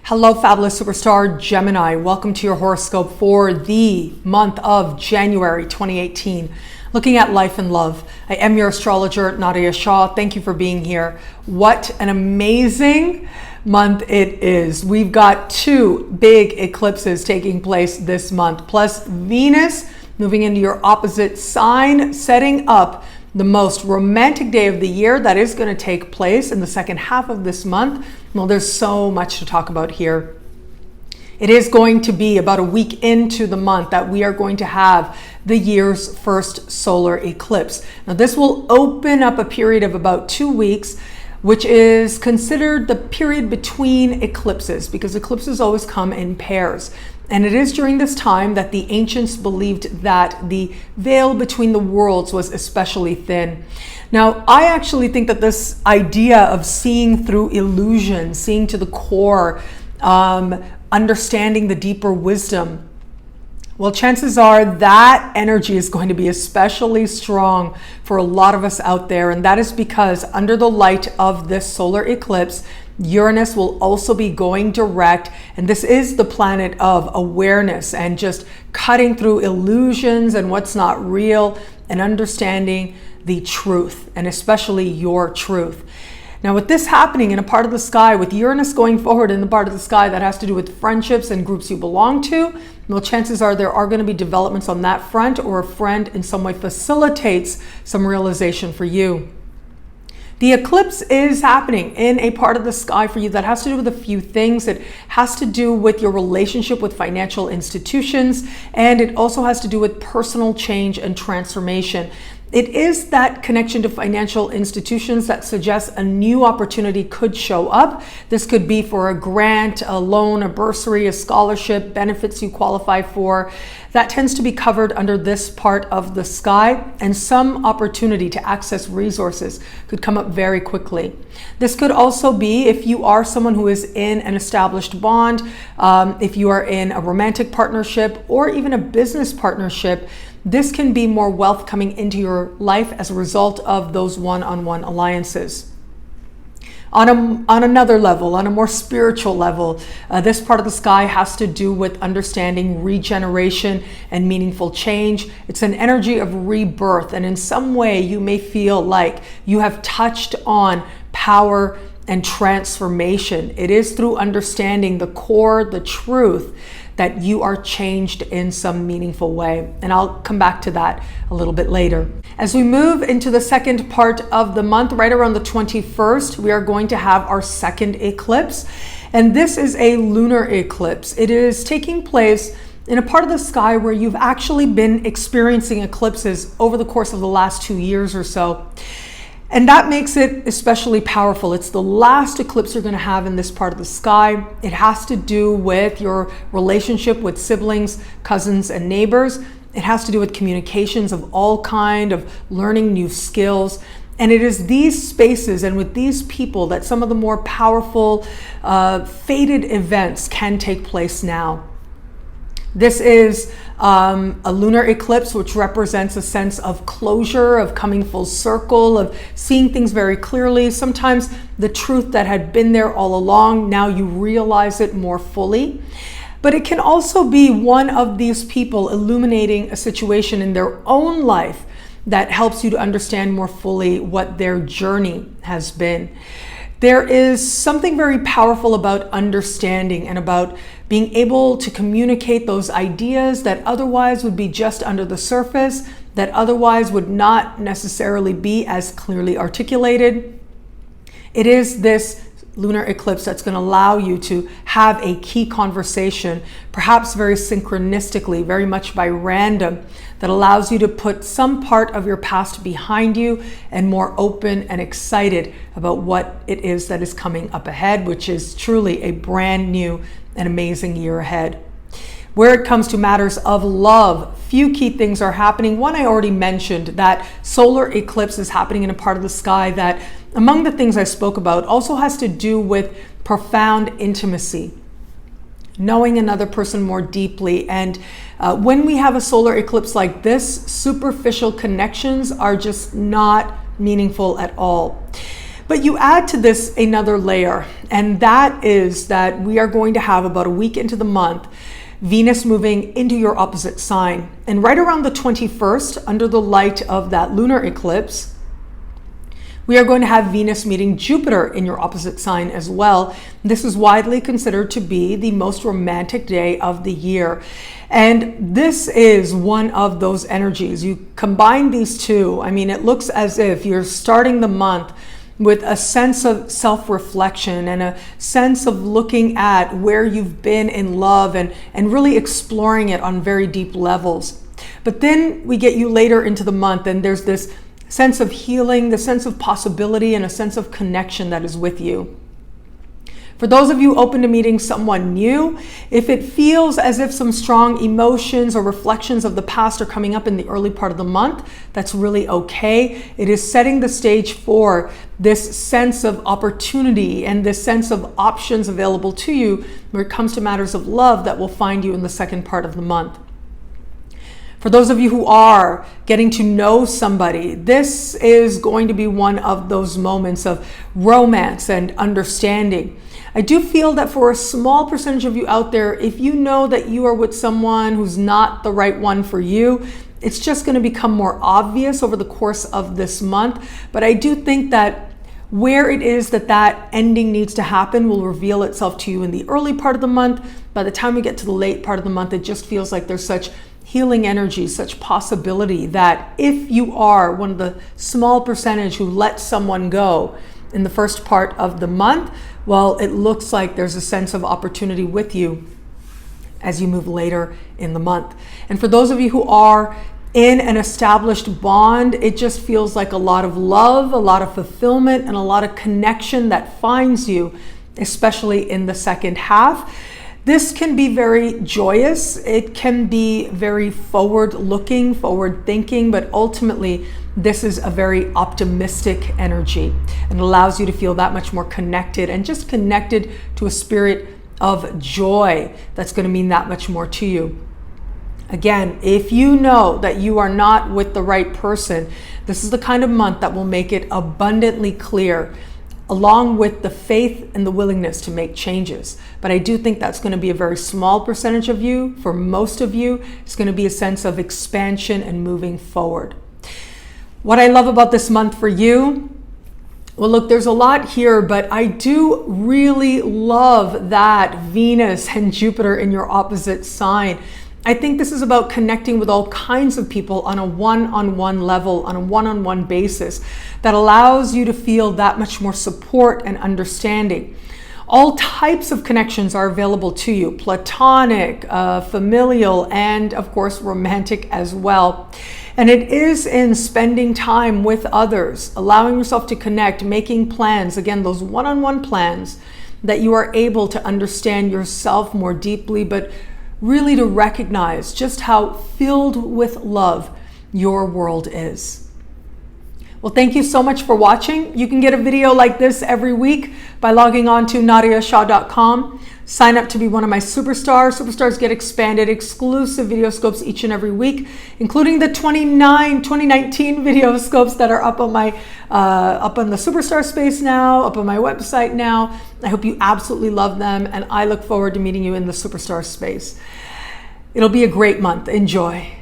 Hello, Fabulous Superstar Gemini. Welcome to your horoscope for the month of January 2018. Looking at life and love. I am your astrologer, Nadiya Shah. Thank you for being here. What an amazing month it is. We've got two big eclipses taking place this month, plus Venus moving into your opposite sign, setting up the most romantic day of the year that is going to take place in the second half of this month. Well, there's so much to talk about here. It is going to be about a week into the month that we are going to have the year's first solar eclipse. Now, this will open up a period of about 2 weeks, which is considered the period between eclipses, because eclipses always come in pairs. And it is during this time that the ancients believed that the veil between the worlds was especially thin. Now, I actually think that this idea of seeing through illusion, seeing to the core, understanding the deeper wisdom, well, chances are that energy is going to be especially strong for a lot of us out there. And that is because under the light of this solar eclipse, Uranus will also be going direct, and this is the planet of awareness and just cutting through illusions and what's not real and understanding the truth, and especially your truth. Now, with this happening in a part of the sky, with Uranus going forward in the part of the sky that has to do with friendships and groups you belong to, well, chances are there are going to be developments on that front, or a friend in some way facilitates some realization for you. The eclipse is happening in a part of the sky for you that has to do with a few things. It has to do with your relationship with financial institutions, and it also has to do with personal change and transformation. It is that connection to financial institutions that suggests a new opportunity could show up. This could be for a grant, a loan, a bursary, a scholarship, benefits you qualify for. That tends to be covered under this part of the sky, and some opportunity to access resources could come up very quickly. This could also be if you are someone who is in an established bond, if you are in a romantic partnership or even a business partnership. This can be more wealth coming into your life as a result of those one-on-one alliances. On another level, on a more spiritual level, this part of the sky has to do with understanding regeneration and meaningful change. It's an energy of rebirth, and in some way you may feel like you have touched on power and transformation. It is through understanding the core, the truth, that you are changed in some meaningful way. And I'll come back to that a little bit later. As we move into the second part of the month, right around the 21st, we are going to have our second eclipse. And this is a lunar eclipse. It is taking place in a part of the sky where you've actually been experiencing eclipses over the course of the last 2 years or so. And that makes it especially powerful. It's the last eclipse you're going to have in this part of the sky. It has to do with your relationship with siblings, cousins, and neighbors. It has to do with communications of all kind, of learning new skills. And it is these spaces and with these people that some of the more powerful, fated events can take place now. This is a lunar eclipse, which represents a sense of closure, of coming full circle, of seeing things very clearly. Sometimes the truth that had been there all along, now you realize it more fully. But it can also be one of these people illuminating a situation in their own life that helps you to understand more fully what their journey has been. There is something very powerful about understanding and about being able to communicate those ideas that otherwise would be just under the surface, that otherwise would not necessarily be as clearly articulated. It is this lunar eclipse that's going to allow you to have a key conversation, perhaps very synchronistically, very much by random, that allows you to put some part of your past behind you and more open and excited about what it is that is coming up ahead, which is truly a brand new and amazing year ahead. Where it comes to matters of love, few key things are happening. One, I already mentioned that solar eclipse is happening in a part of the sky that, among the things I spoke about, also has to do with profound intimacy, knowing another person more deeply. And when we have a solar eclipse like this, superficial connections are just not meaningful at all. But you add to this another layer, and that is that we are going to have about a week into the month, Venus moving into your opposite sign. And right around the 21st, under the light of that lunar eclipse, we are going to have Venus meeting Jupiter in your opposite sign as well. This is widely considered to be the most romantic day of the year. And this is one of those energies. You combine these two, I mean, it looks as if you're starting the month with a sense of self-reflection and a sense of looking at where you've been in love and really exploring it on very deep levels. But then we get you later into the month, and there's this sense of healing, the sense of possibility, and a sense of connection that is with you. For those of you open to meeting someone new, if it feels as if some strong emotions or reflections of the past are coming up in the early part of the month, that's really okay. It is setting the stage for this sense of opportunity and this sense of options available to you when it comes to matters of love that will find you in the second part of the month. For those of you who are getting to know somebody, this is going to be one of those moments of romance and understanding. I do feel that for a small percentage of you out there, if you know that you are with someone who's not the right one for you, it's just going to become more obvious over the course of this month. But I do think that where it is that ending needs to happen will reveal itself to you in the early part of the month. By the time we get to the late part of the month, it just feels like there's such healing energy, such possibility that if you are one of the small percentage who lets someone go in the first part of the month, well, it looks like there's a sense of opportunity with you as you move later in the month. And for those of you who are in an established bond, it just feels like a lot of love, a lot of fulfillment, and a lot of connection that finds you, especially in the second half. This can be very joyous. It can be very forward-looking, forward-thinking, but ultimately, this is a very optimistic energy and allows you to feel that much more connected and just connected to a spirit of joy that's going to mean that much more to you. Again, if you know that you are not with the right person, this is the kind of month that will make it abundantly clear, along with the faith and the willingness to make changes. But I do think that's going to be a very small percentage of you. For most of you, it's going to be a sense of expansion and moving forward. What I love about this month for you, well, look, there's a lot here, but I do really love that Venus and Jupiter in your opposite sign. I think this is about connecting with all kinds of people on a one-on-one level, on a one-on-one basis, that allows you to feel that much more support and understanding. All types of connections are available to you, platonic, familial, and of course, romantic as well. And it is in spending time with others, allowing yourself to connect, making plans, again, those one-on-one plans, that you are able to understand yourself more deeply, but really to recognize just how filled with love your world is. Well, thank you so much for watching. You can get a video like this every week by logging on to nadiyashah.com. Sign up to be one of my superstars. Superstars get expanded exclusive video scopes each and every week, including the 2019 video scopes that are up on my up on the Superstar space now, up on my website now. I hope you absolutely love them, and I look forward to meeting you in the Superstar space. It'll be a great month. Enjoy.